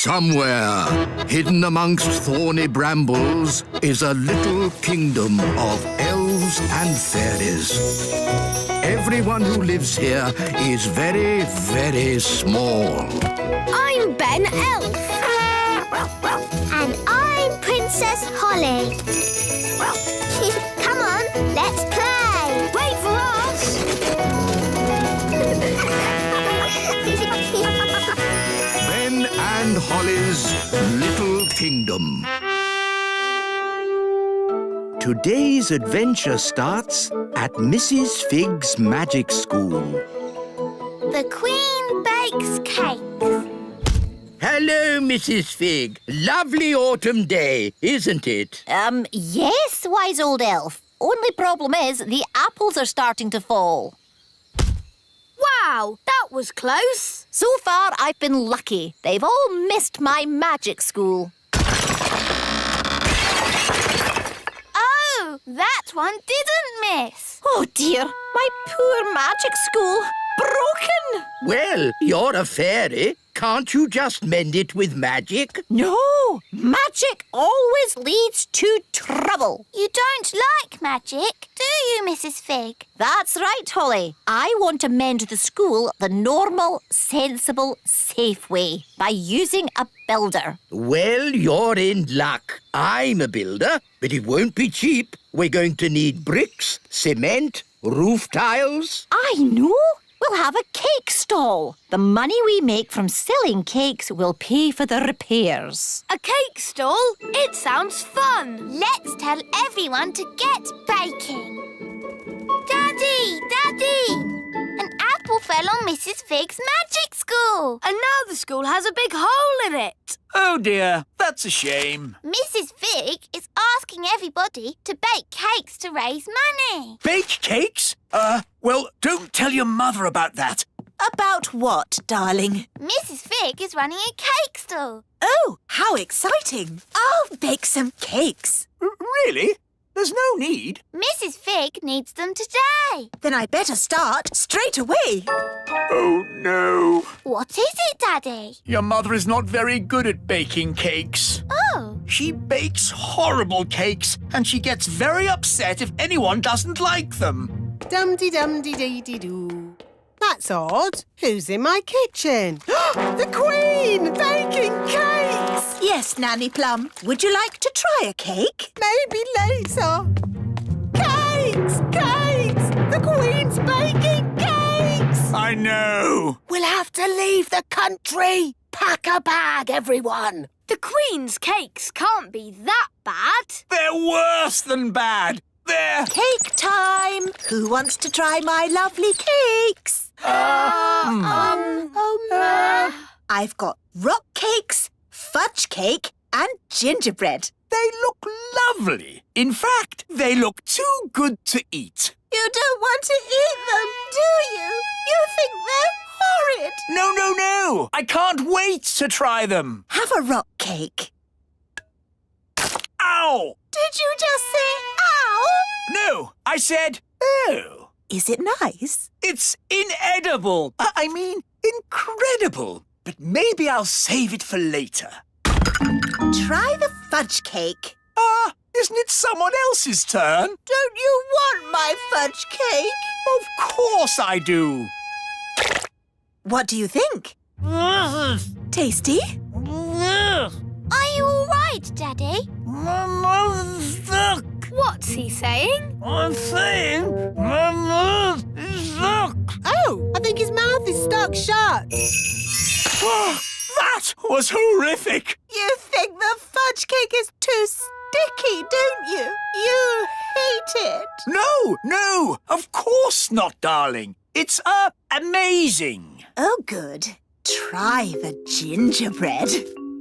Somewhere, hidden amongst thorny brambles, is a little kingdom of elves and fairies. Everyone who lives here is very, very small. I'm Ben Elf. And I'm Princess Holly. Come on, let's play. Wait for us. Ben and Holly's Little Kingdom. Today's adventure starts at Mrs. Fig's magic school. The Queen bakes cakes. Hello, Mrs. Fig. Lovely autumn day, isn't it? Yes, wise old elf. Only problem is the apples are starting to fall. Wow, that was close. So far, I've been lucky. They've all missed my magic school. Oh, that one didn't miss. Oh dear, my poor magic school. Broken. Well, you're a fairy. Can't you just mend it with magic? No, magic always leads to trouble. You don't like magic, do you, Mrs. Fig? That's right, Holly. I want to mend the school the normal, sensible, safe way by using a builder. Well, you're in luck. I'm a builder, but it won't be cheap. We're going to need bricks, cement, roof tiles. I know. We'll have a cake stall. The money we make from selling cakes will pay for the repairs. A cake stall? It sounds fun. Let's tell everyone to get baking. Daddy! Daddy! An apple fell on Mrs. Fig's magic school. And now the school has a big hole in it. Oh dear, that's a shame. Mrs. Fig is asking everybody to bake cakes to raise money. Bake cakes? Well, don't tell your mother about that. About what, darling? Mrs. Fig is running a cake stall. Oh, how exciting. I'll bake some cakes. Really? There's no need. Mrs. Fig needs them today. Then I better start straight away. Oh no. What is it, Daddy? Your mother is not very good at baking cakes. Oh. She bakes horrible cakes and she gets very upset if anyone doesn't like them. Dum-de-dum-de-dee-dee-doo. That's odd. Who's in my kitchen? The Queen! Baking cakes! Yes, Nanny Plum. Would you like to try a cake? Maybe later. Cakes! Cakes! The Queen's baking cakes! I know. We'll have to leave the country. Pack a bag, everyone. The Queen's cakes can't be that bad. They're worse than bad. They're... Cake time! Who wants to try my lovely cakes? I've got rock cakes, fudge cake and gingerbread. They look lovely. In fact, they look too good to eat. You don't want to eat them, do you? You think they're horrid. No. I can't wait to try them. Have a rock cake. Ow! Did you just say ow? No, I said, oh. Is it nice? It's inedible. I mean, incredible. But maybe I'll save it for later. Try the fudge cake. Isn't it someone else's turn? Don't you want my fudge cake? Of course I do. What do you think? Tasty? Are you all right, Daddy? My mouth's stuck. What's he saying? I'm saying my mouth is stuck. Oh, I think his mouth is stuck shut. That was horrific. You think the fudge cake is too sticky, don't you? You hate it. No, of course not, darling. It's, amazing. Oh, good. Try the gingerbread.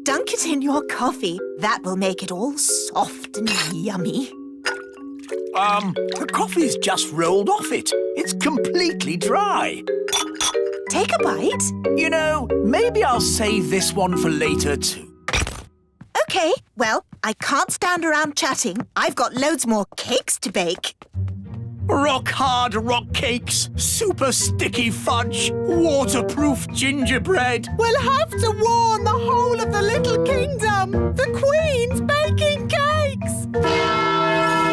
Dunk it in your coffee. That will make it all soft and yummy. The coffee's just rolled off it. It's completely dry. Take a bite. You know, maybe I'll save this one for later too. OK, well, I can't stand around chatting. I've got loads more cakes to bake. Rock-hard rock cakes, super sticky fudge, waterproof gingerbread. We'll have to warn the whole of the living Mum! The Queen's baking cakes! Ah!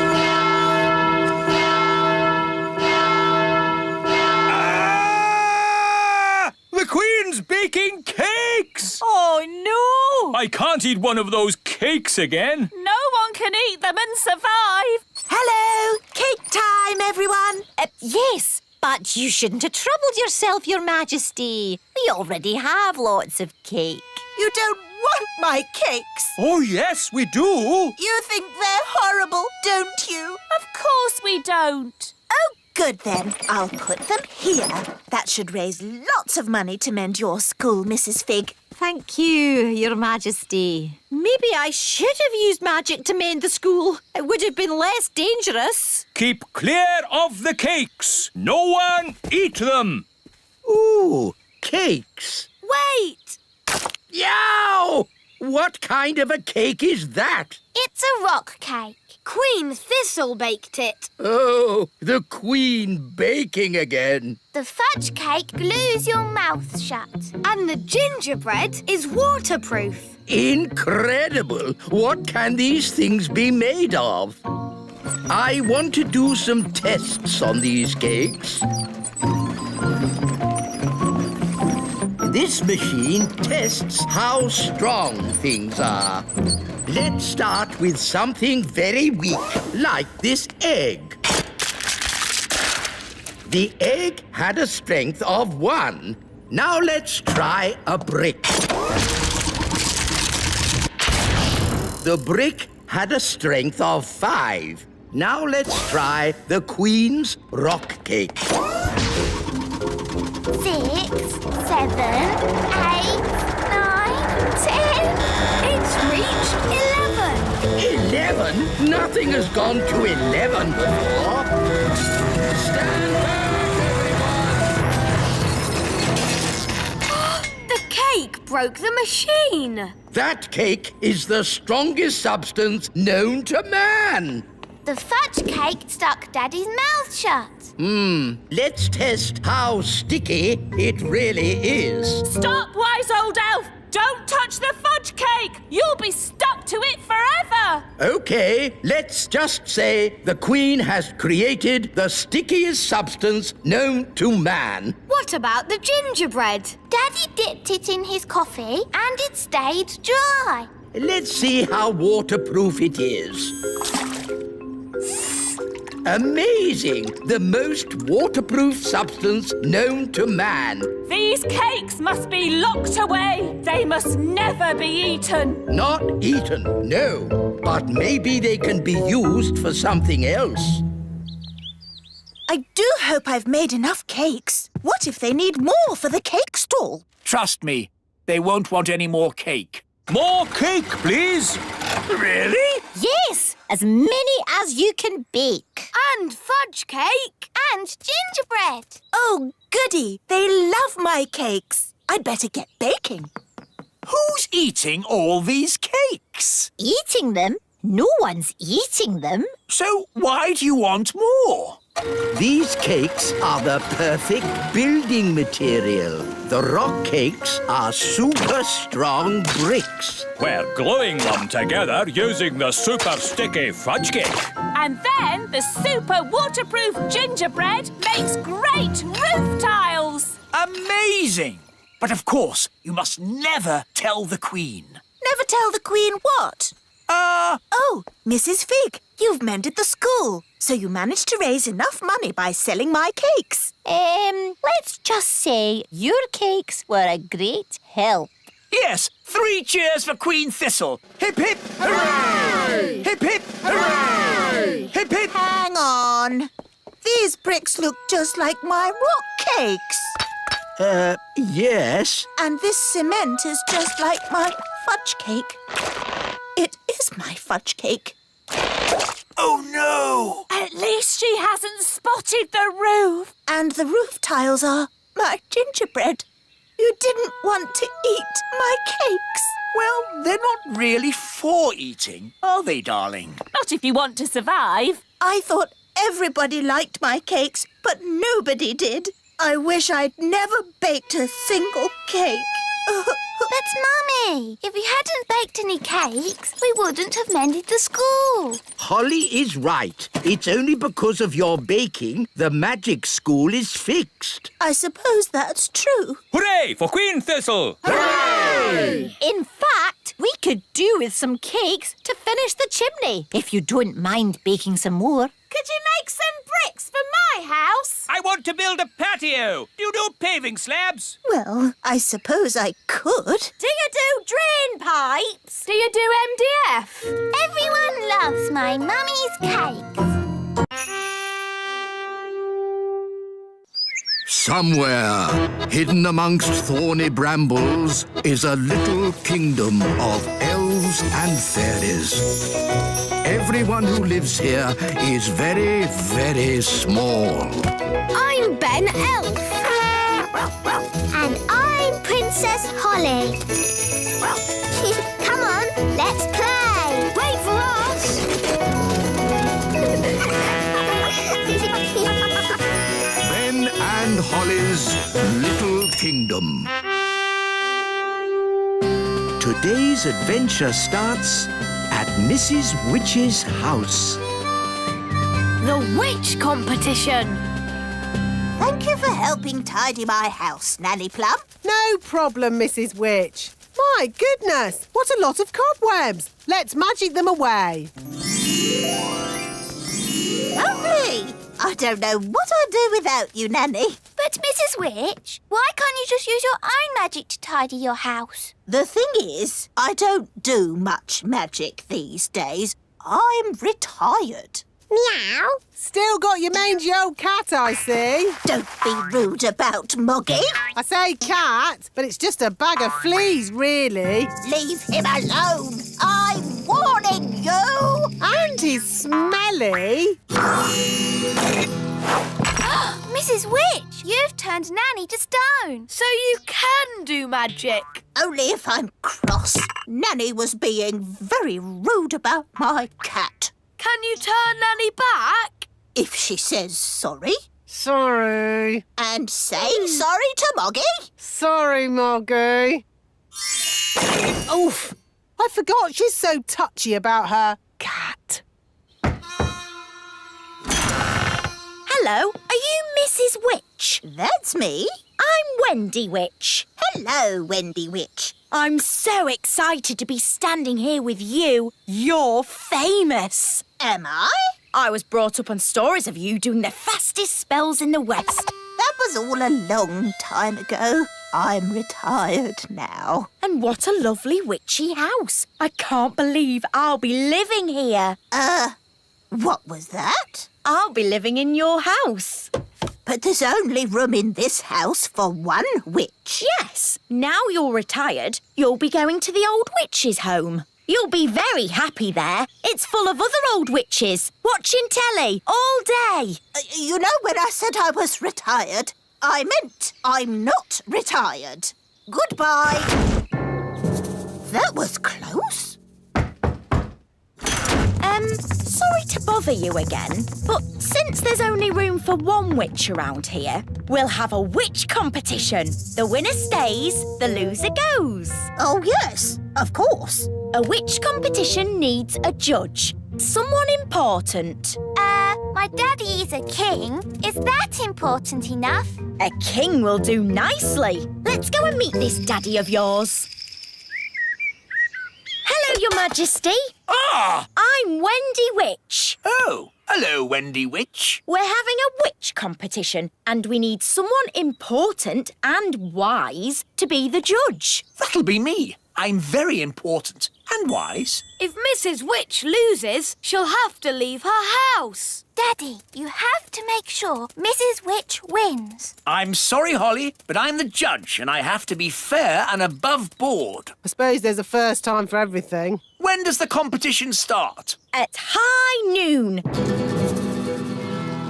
The Queen's baking cakes! Oh, no! I can't eat one of those cakes again. No one can eat them and survive. Hello! Cake time, everyone! Yes, but you shouldn't have troubled yourself, Your Majesty. We already have lots of cake. You don't want my cakes! Oh, yes, we do. You think they're horrible, don't you? Of course we don't. Oh, good then. I'll put them here. That should raise lots of money to mend your school, Mrs. Fig. Thank you, Your Majesty. Maybe I should have used magic to mend the school. It would have been less dangerous. Keep clear of the cakes. No one eat them. Ooh, cakes. Wait! Yow! What kind of a cake is that? It's a rock cake. Queen Thistle baked it. Oh, the Queen baking again. The fudge cake glues your mouth shut. And the gingerbread is waterproof. Incredible! What can these things be made of? I want to do some tests on these cakes. This machine tests how strong things are. Let's start with something very weak, like this egg. The egg had a strength of 1. Now let's try a brick. The brick had a strength of 5. Now let's try the Queen's rock cake. 6, 7, 8, 9, 10. It's reached 11. 11? Nothing has gone to 11 before. Stand back, everyone! The cake broke the machine. That cake is the strongest substance known to man. The fudge cake stuck Daddy's mouth shut. Let's test how sticky it really is. Stop, wise old elf! Don't touch the fudge cake! You'll be stuck to it forever! Okay, let's just say the Queen has created the stickiest substance known to man. What about the gingerbread? Daddy dipped it in his coffee and it stayed dry. Let's see how waterproof it is. Amazing! The most waterproof substance known to man. These cakes must be locked away. They must never be eaten. Not eaten, no. But maybe they can be used for something else. I do hope I've made enough cakes. What if they need more for the cake stall? Trust me, they won't want any more cake. More cake, please. Really? Yes, as many as you can bake. And fudge cake and gingerbread. Oh, goody. They love my cakes. I'd better get baking. Who's eating all these cakes? Eating them? No one's eating them. So why do you want more? These cakes are the perfect building material. The rock cakes are super strong bricks. We're gluing them together using the super sticky fudge cake. And then the super waterproof gingerbread makes great roof tiles. Amazing! But of course, you must never tell the Queen. Never tell the Queen what? Oh, Mrs. Fig, you've mended the school, so you managed to raise enough money by selling my cakes. Let's just say your cakes were a great help. Yes, 3 cheers for Queen Thistle. Hip, hip, hooray! Hip, hip, hooray! Hip, hip. Hang on. These bricks look just like my rock cakes. Yes. And this cement is just like my fudge cake. It is my fudge cake. Oh, no! At least she hasn't spotted the roof. And the roof tiles are my gingerbread. You didn't want to eat my cakes. Well, they're not really for eating, are they, darling? Not if you want to survive. I thought everybody liked my cakes, but nobody did. I wish I'd never baked a single cake. But, Mummy, if we hadn't baked any cakes, we wouldn't have mended the school. Holly is right. It's only because of your baking the magic school is fixed. I suppose that's true. Hooray for Queen Thistle! In fact, we could do with some cakes to finish the chimney, if you don't mind baking some more. Could you make some bricks for my house? I want to build a patio. Do you do paving slabs? Well, I suppose I could. Do you do drain pipes? Do you do MDF? Everyone loves my mummy's cakes. Somewhere, hidden amongst thorny brambles, is a little kingdom of elves and fairies. Everyone who lives here is very, very small. I'm Ben Elf. And I'm Princess Holly. Come on, let's play. Wait for us. Ben and Holly's Little Kingdom. Today's adventure starts at Mrs. Witch's house. The witch competition. Thank you for helping tidy my house, Nanny Plum. No problem, Mrs. Witch. My goodness, what a lot of cobwebs. Let's magic them away. Lovely. I don't know what I'd do without you, Nanny. But, Mrs. Witch, why can't you just use your own magic to tidy your house? The thing is, I don't do much magic these days. I'm retired. Meow. Still got your mangy old cat, I see. Don't be rude about Moggy. I say cat, but it's just a bag of fleas, really. Leave him alone. I'm warning you. And he's smelly. Mrs. Witch, you've turned Nanny to stone. So you can do magic. Only if I'm cross. Nanny was being very rude about my cat. Can you turn Nanny back? If she says sorry, Sorry. and say sorry to Moggy. Sorry, Moggy. Oof. I forgot she's so touchy about her cat. Hello, are you Mrs. Witch? That's me. I'm Wendy Witch. Hello, Wendy Witch. I'm so excited to be standing here with you. You're famous. Am I? I was brought up on stories of you doing the fastest spells in the West. That was all a long time ago. I'm retired now. And what a lovely witchy house. I can't believe I'll be living here. What was that? I'll be living in your house. But there's only room in this house for one witch. Yes, now you're retired, you'll be going to the old witch's home. You'll be very happy there. It's full of other old witches, watching telly all day. You know, when I said I was retired, I meant I'm not retired. Goodbye. That was close. Sorry to bother you again, but since there's only room for one witch around here, we'll have a witch competition. The winner stays, the loser goes. Oh, yes, of course. A witch competition needs a judge. Someone important. My daddy is a king. Is that important enough? A king will do nicely. Let's go and meet this daddy of yours. Hello, Your Majesty. Ah! I'm Wendy Witch. Oh, hello, Wendy Witch. We're having a witch competition and we need someone important and wise to be the judge. That'll be me. I'm very important and wise. If Mrs. Witch loses, she'll have to leave her house. Daddy, you have to make sure Mrs. Witch wins. I'm sorry, Holly, but I'm the judge and I have to be fair and above board. I suppose there's a first time for everything. When does the competition start? At high noon.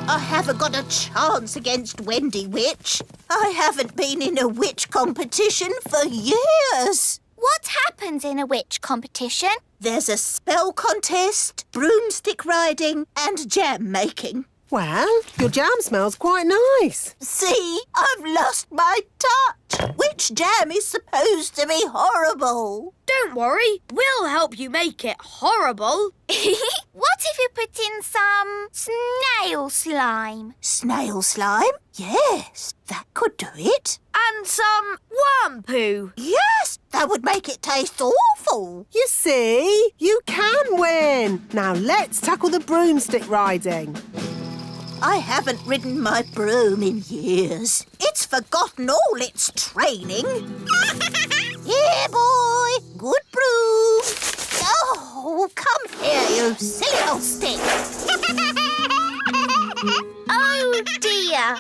I haven't got a chance against Wendy Witch. I haven't been in a witch competition for years. What happens in a witch competition? There's a spell contest, broomstick riding and jam making. Well, your jam smells quite nice. See, I've lost my touch. Witch jam is supposed to be horrible. Don't worry, we'll help you make it horrible. What if you put in some snail slime? Snail slime? Yes, that could do it. And some worm poo. Yes, that would make it taste awful. You see, you can win. Now let's tackle the broomstick riding. I haven't ridden my broom in years. It's forgotten all its training. Here, boy. Good broom. Oh, come here, you silly old stick. Oh, dear.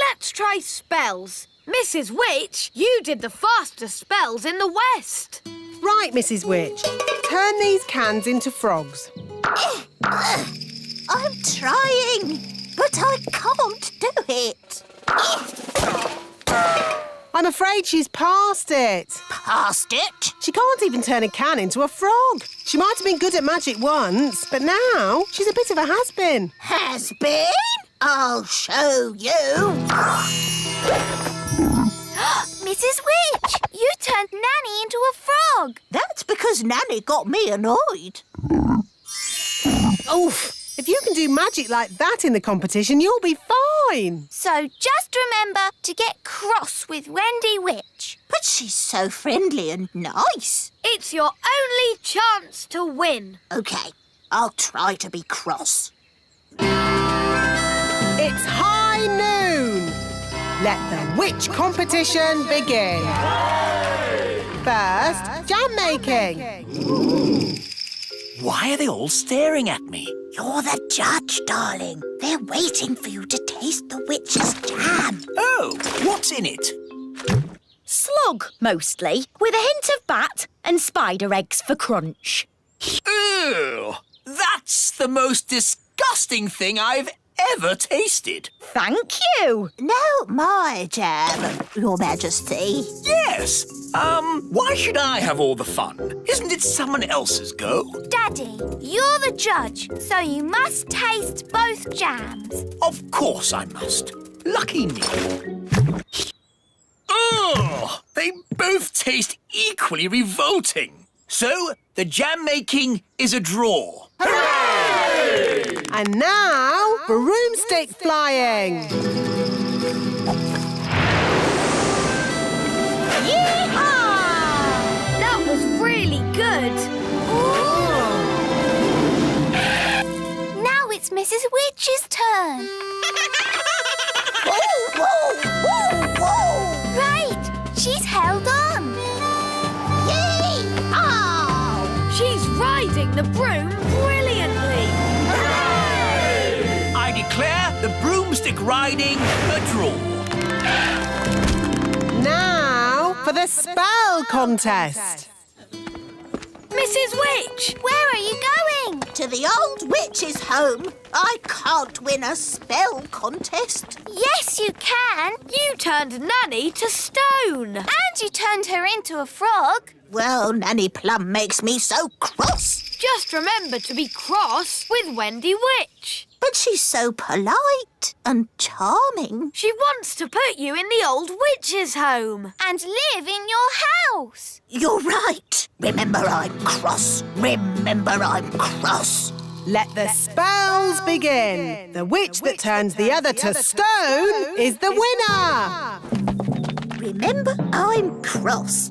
Let's try spells. Mrs. Witch, you did the fastest spells in the West. Right, Mrs. Witch. Turn these cans into frogs. I'm trying, but I can't do it. I'm afraid she's past it. Past it? She can't even turn a can into a frog. She might have been good at magic once, but now she's a bit of a has-been. Has been? I'll show you. Mrs. Witch, you turned Nanny into a frog. That's because Nanny got me annoyed. Oof! If you can do magic like that in the competition, you'll be fine. So just remember to get cross with Wendy Witch. But she's so friendly and nice. It's your only chance to win. OK, I'll try to be cross. It's high noon. Let the witch competition begin. First, jam making. Why are they all staring at me? You're the judge, darling. They're waiting for you to taste the witch's jam. Oh, what's in it? Slug, mostly, with a hint of bat and spider eggs for crunch. Ew! That's the most disgusting thing I've ever tasted. Thank you. No, my jam, Your Majesty. Yes. Why should I have all the fun? Isn't it someone else's go? Daddy, you're the judge, so you must taste both jams. Of course I must. Lucky me. Ugh! They both taste equally revolting. So, the jam making is a draw. Hooray! And now, broomstick flying. Yeehaw! That was really good. Now it's Mrs. Witch's turn. Whoa, whoa, whoa, whoa! Right, she's held on. Yee-haw! She's riding the broom brilliantly. I declare the broomstick riding a draw. Now for the spell contest. Mrs. Witch! Where are you going? To the old witch's home. I can't win a spell contest. Yes, you can. You turned Nanny to stone. And you turned her into a frog. Well, Nanny Plum makes me so cross. Just remember to be cross with Wendy Witch. But she's so polite and charming. She wants to put you in the old witch's home. And live in your house. You're right. Remember, I'm cross. Remember, I'm cross. Let the spells begin. The witch that turns the other to stone is the winner. Remember, I'm cross.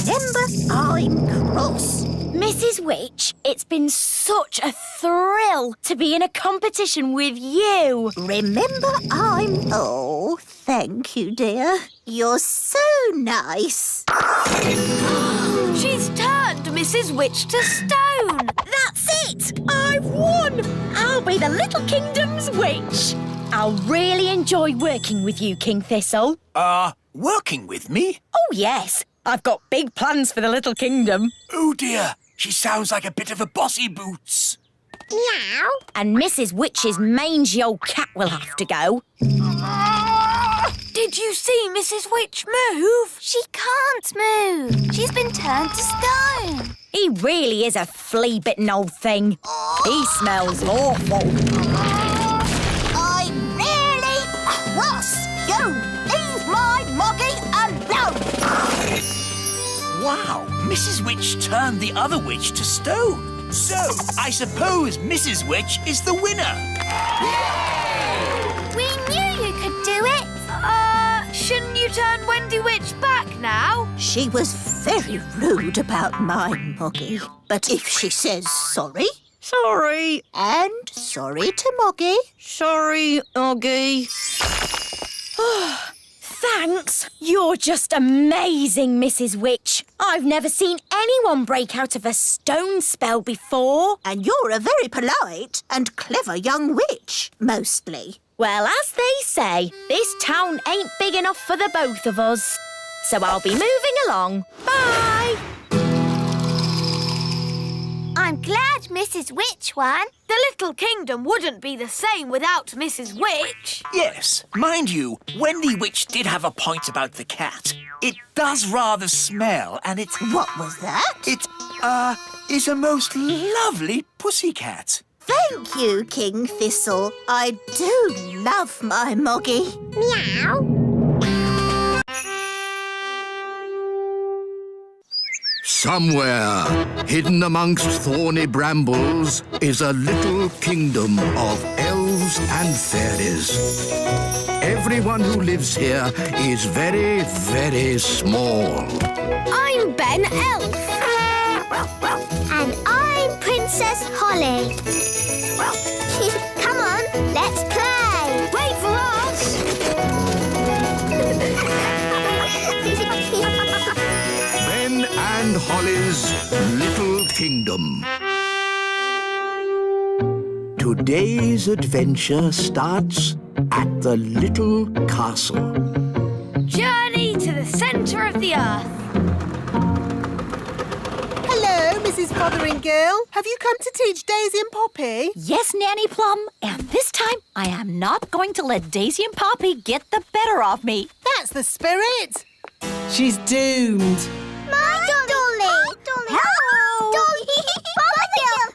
Remember, I'm cross. Mrs. Witch, it's been such a thrill to be in a competition with you. Remember, I'm... Oh, thank you, dear. You're so nice. She's turned Mrs. Witch to stone. That's it! I've won! I'll be the Little Kingdom's witch. I'll really enjoy working with you, King Thistle. Working with me? Oh, yes. I've got big plans for the Little Kingdom. Oh, dear. She sounds like a bit of a bossy boots. Meow. And Mrs. Witch's mangy old cat will have to go. Did you see Mrs. Witch move? She can't move. She's been turned to stone. He really is a flea-bitten old thing. He smells awful. I'm really cross. You leave my Moggy alone. Wow, Mrs. Witch turned the other witch to stone. So, I suppose Mrs. Witch is the winner. We knew you could do it. Shouldn't you turn Wendy Witch back now? She was very rude about my Moggy. But if she says sorry... Sorry. And sorry to Moggy. Sorry, Oggy. Thanks. You're just amazing, Mrs. Witch. I've never seen anyone break out of a stone spell before. And you're a very polite and clever young witch, mostly. Well, as they say, this town ain't big enough for the both of us. So I'll be moving along. Bye. I'm glad Mrs. Witch won. The little kingdom wouldn't be the same without Mrs. Witch. Yes, mind you, Wendy Witch did have a point about the cat. It does rather smell, and it's... What was that? It, is a most lovely pussycat. Thank you, King Thistle. I do love my Moggy. Meow. Somewhere, hidden amongst thorny brambles, is a little kingdom of elves and fairies. Everyone who lives here is very, very small. I'm Ben Elf. And I'm Princess Holly. Come on, let's play. Wait for us. Ben and Holly's Little Kingdom. Today's adventure starts at the little castle. Journey to the centre of the earth. Hello, Mrs. Fotheringill. Have you come to teach Daisy and Poppy? Yes, Nanny Plum. And this time, I am not going to let Daisy and Poppy get the better of me. That's the spirit. She's doomed. My Dolly. Hello. Dolly.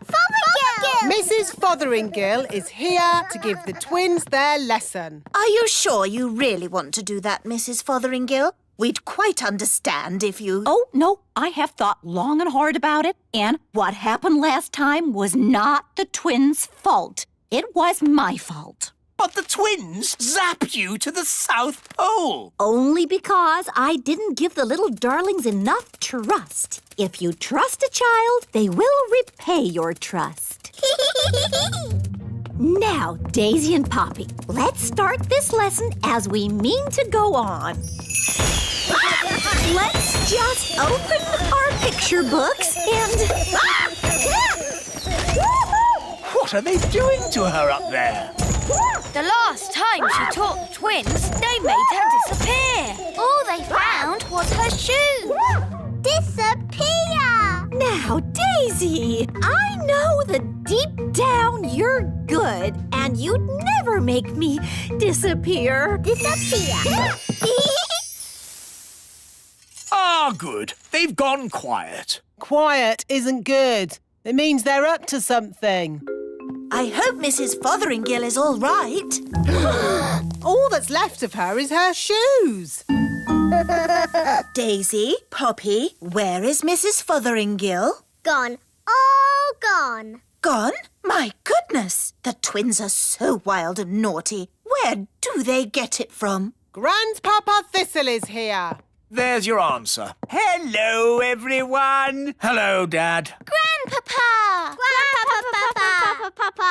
Fothergill. Mrs. Fotheringill is here to give the twins their lesson. Are you sure you really want to do that, Mrs. Fotheringill? We'd quite understand if you... Oh, no, I have thought long and hard about it. And what happened last time was not the twins' fault. It was my fault. But the twins zap you to the South Pole. Only because I didn't give the little darlings enough trust. If you trust a child, they will repay your trust. Now, Daisy and Poppy, let's start this lesson as we mean to go on. Let's just open our picture books and... What are they doing to her up there? The last time she taught the twins, they made her disappear. All they found was her shoes. Disappear! Now, Daisy, I know that deep down you're good and you'd never make me disappear. Disappear. Ah, good. They've gone quiet. Quiet isn't good. It means they're up to something. I hope Mrs. Fotheringill is all right. All that's left of her is her shoes. Daisy, Poppy, where is Mrs. Fotheringill? Gone. All gone. Gone? My goodness! The twins are so wild and naughty. Where do they get it from? Grandpapa Thistle is here. There's your answer. Hello, everyone. Hello, Dad. Grandpapa! Grandpapa!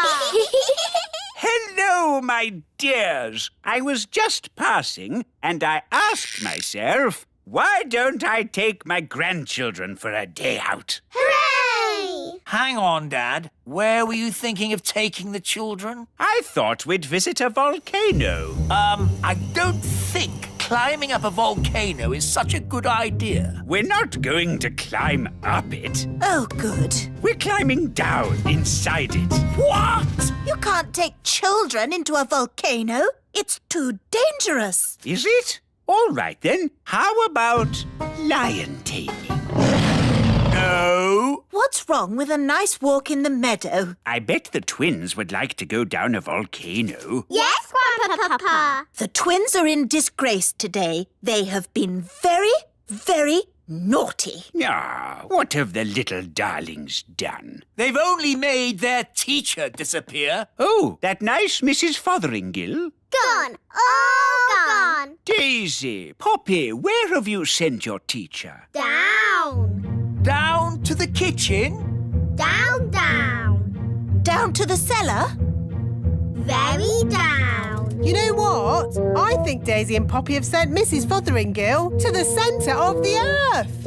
Hello, my dears. I was just passing and I asked myself, why don't I take my grandchildren for a day out? Hooray! Hang on, Dad. Where were you thinking of taking the children? I thought we'd visit a volcano. I don't think climbing up a volcano is such a good idea. We're not going to climb up it. Oh, good. We're climbing down inside it. What? You can't take children into a volcano. It's too dangerous. Is it? All right, then. How about lion taming? No. What's wrong with a nice walk in the meadow? I bet the twins would like to go down a volcano. Yes, Grandpapa. The twins are in disgrace today. They have been very, very naughty. Ah, what have the little darlings done? They've only made their teacher disappear. Oh, that nice Mrs. Fotheringill? Gone. All gone. Daisy, Poppy, where have you sent your teacher? Down. Down to the kitchen? Down, down. Down to the cellar? Very down. You know what? I think Daisy and Poppy have sent Mrs. Fotheringill to the centre of the earth.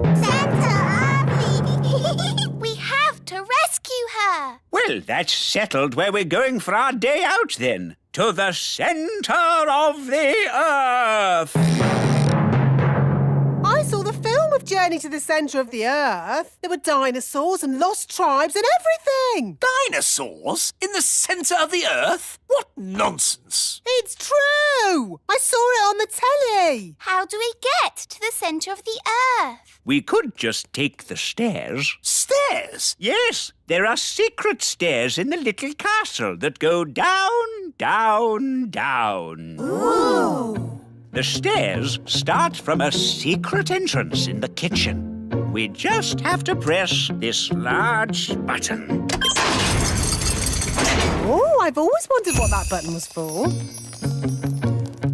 We have to rescue her. Well, that's settled where we're going for our day out then. To the centre of the earth. I saw the film of Journey to the Centre of the Earth. There were dinosaurs and lost tribes and everything. Dinosaurs? In the centre of the earth? What nonsense! It's true. I saw it on the telly. How do we get to the centre of the earth? We could just take the stairs. Stairs? Yes, there are secret stairs in the little castle that go down, down, down. Ooh. The stairs start from a secret entrance in the kitchen. We just have to press this large button. Oh, I've always wondered what that button was for.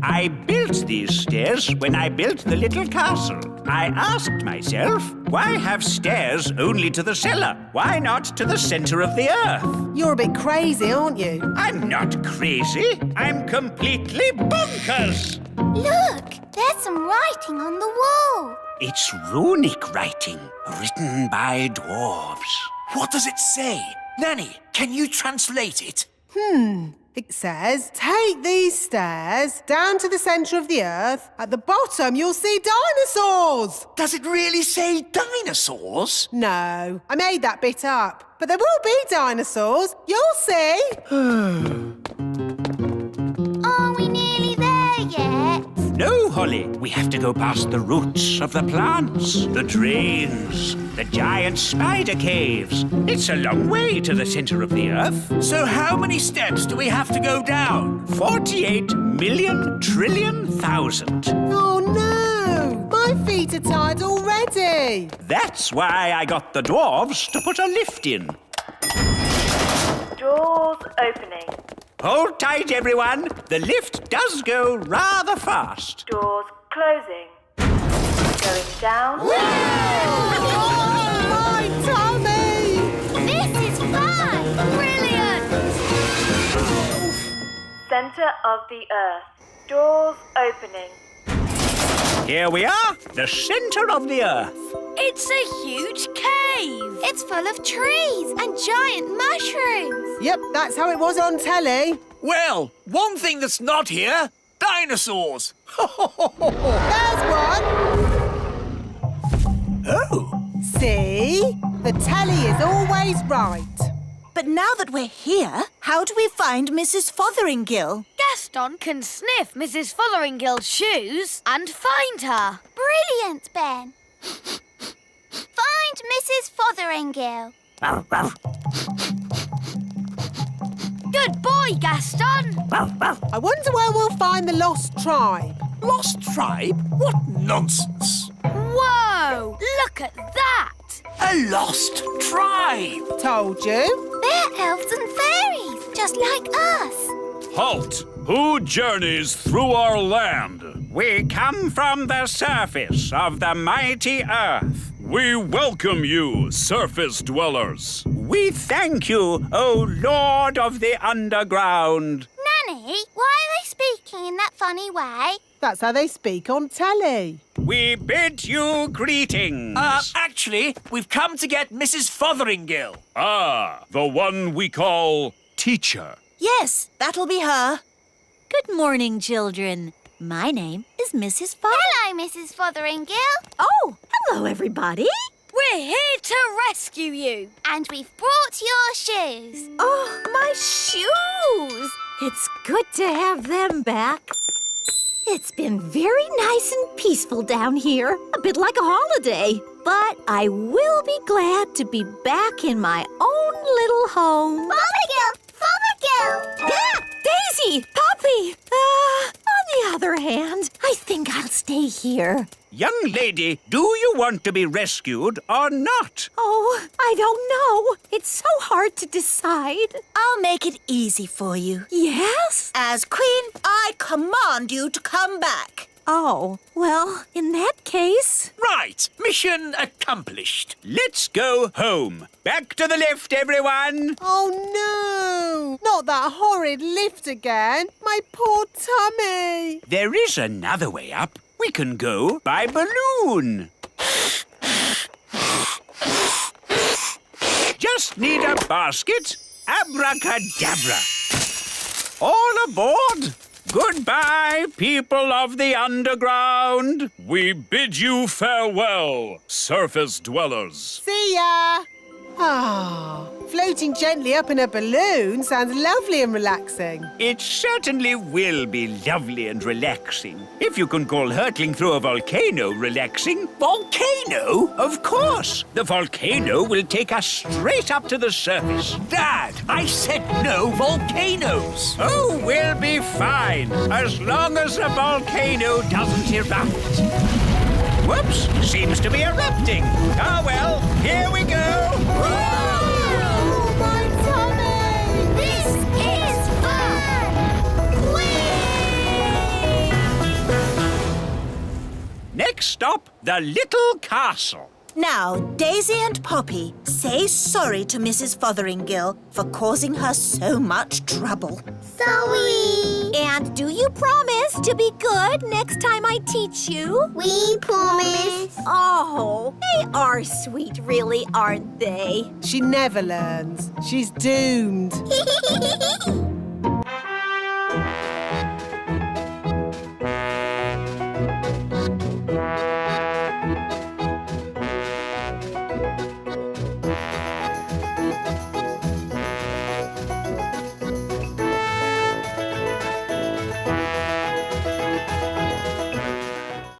I built these stairs when I built the little castle. I asked myself, why have stairs only to the cellar? Why not to the centre of the earth? You're a bit crazy, aren't you? I'm not crazy. I'm completely bonkers. Look, there's some writing on the wall. It's runic writing, written by dwarves. What does it say? Nanny, can you translate it? It says, take these stairs down to the centre of the earth. At the bottom, you'll see dinosaurs. Does it really say dinosaurs? No, I made that bit up. But there will be dinosaurs. You'll see. Are we nearly there yet? No, Holly. We have to go past the roots of the plants, the drains, the giant spider caves. It's a long way to the centre of the earth. So how many steps do we have to go down? 48 million trillion thousand. Oh, no. My feet are tired already. That's why I got the dwarves to put a lift in. Doors opening. Hold tight, everyone. The lift does go rather fast. Doors closing. Going down. My tummy! This is fun! Brilliant! Center of the earth. Doors opening. Here we are, the centre of the earth. It's a huge cave. It's full of trees and giant mushrooms. Yep, that's how it was on telly. Well, one thing that's not here, dinosaurs. There's one. Oh. See? The telly is always right. But now that we're here, how do we find Mrs. Fotheringill? Gaston can sniff Mrs. Fotheringill's shoes and find her. Brilliant, Ben. Find Mrs. Fotheringill. Good boy, Gaston. I wonder where we'll find the lost tribe. Lost tribe? What nonsense. Whoa, look at that. A lost tribe. Told you. They're elves and fairies, just like us. Halt! Who journeys through our land? We come from the surface of the mighty earth. We welcome you, surface dwellers. We thank you, O Lord of the underground. Nanny, why are they speaking in that funny way? That's how they speak on telly. We bid you greetings. Actually, we've come to get Mrs. Fotheringill. Ah, the one we call teacher. Yes, that'll be her. Good morning, children. My name is Mrs. Hello, Mrs. Fotheringill. Oh, hello, everybody. We're here to rescue you. And we've brought your shoes. Oh, my shoes. It's good to have them back. It's been very nice and peaceful down here, a bit like a holiday. But I will be glad to be back in my own little home. Fothergill! Ah, Daisy! Poppy! On the other hand, I think I'll stay here. Young lady, do you want to be rescued or not? Oh, I don't know. It's so hard to decide. I'll make it easy for you. Yes? As Queen, I command you to come back. Oh, well, in that case... Right, mission accomplished. Let's go home. Back to the lift, everyone. Oh, no! Not that horrid lift again. My poor tummy. There is another way up. We can go by balloon. Just need a basket. Abracadabra. All aboard. Goodbye, people of the underground. We bid you farewell, surface dwellers. See ya! Ah, floating gently up in a balloon sounds lovely and relaxing. It certainly will be lovely and relaxing. If you can call hurtling through a volcano relaxing. Volcano? Of course. The volcano will take us straight up to the surface. Dad, I said no volcanoes. Oh, we'll be fine, as long as the volcano doesn't erupt. Whoops, seems to be erupting. Ah, well, here we go. Oh, my tummy! This is fun! Whee! Next stop, the little castle. Now, Daisy and Poppy, say sorry to Mrs. Fotheringill for causing her so much trouble. Sorry! And do you promise to be good next time I teach you? We promise. Oh, they are sweet, really, aren't they? She never learns. She's doomed.